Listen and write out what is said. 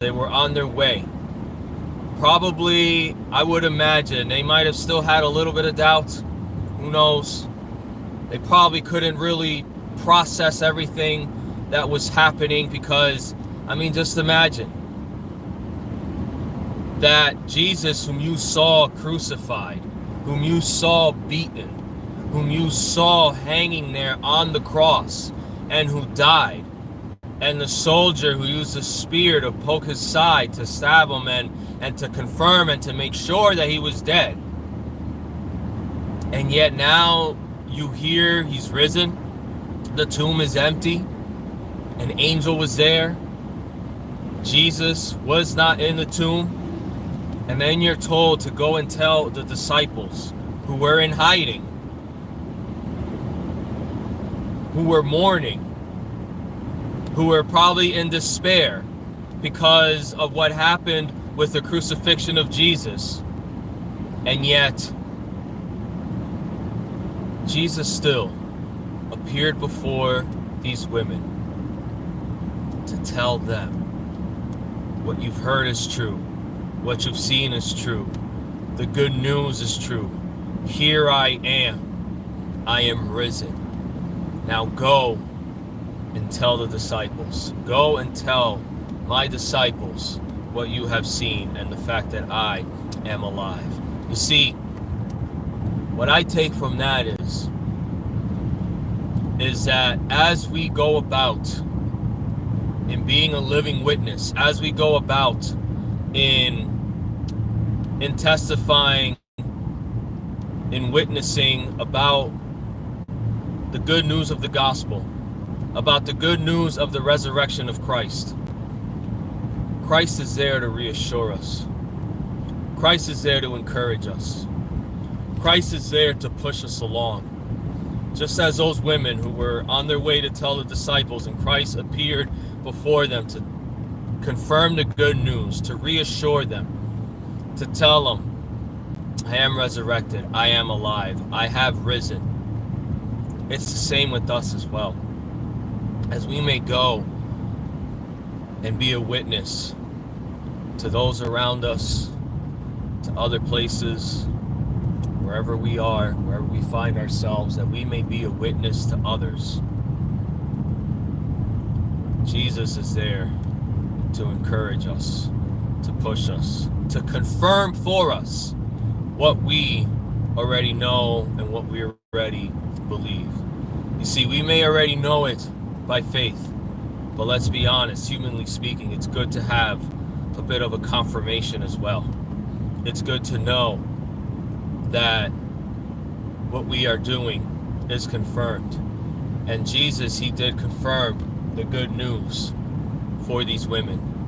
They were on their way. Probably, I would imagine, they might have still had a little bit of doubt. Who knows? They probably couldn't really process everything that was happening because, I mean, just imagine that Jesus, whom you saw crucified, whom you saw beaten, whom you saw hanging there on the cross, and who died, and the soldier who used a spear to poke his side, to stab him, and to confirm and to make sure that he was dead. And yet now you hear he's risen, the tomb is empty, an angel was there, Jesus was not in the tomb, and then you're told to go and tell the disciples who were in hiding, who were mourning, who were probably in despair because of what happened with the crucifixion of Jesus. And yet, Jesus still appeared before these women to tell them what you've heard is true, what you've seen is true, the good news is true. Here I am risen. Now go and tell the disciples. Go and tell my disciples what you have seen and the fact that I am alive. You see, what I take from that is that as we go about in being a living witness, as we go about in testifying, in witnessing about the good news of the gospel, about the good news of the resurrection of Christ. Christ is there to reassure us. Christ is there to encourage us. Christ is there to push us along. Just as those women who were on their way to tell the disciples, and Christ appeared before them to confirm the good news, to reassure them, to tell them, I am resurrected, I am alive, I have risen. It's the same with us as well. As we may go and be a witness to those around us, to other places, wherever we are, wherever we find ourselves, that we may be a witness to others. Jesus is there to encourage us, to push us, to confirm for us what we already know and what we already believe. You see, we may already know it by faith, but let's be honest, humanly speaking, it's good to have a bit of a confirmation as well. It's good to know that what we are doing is confirmed. And Jesus, he did confirm the good news for these women.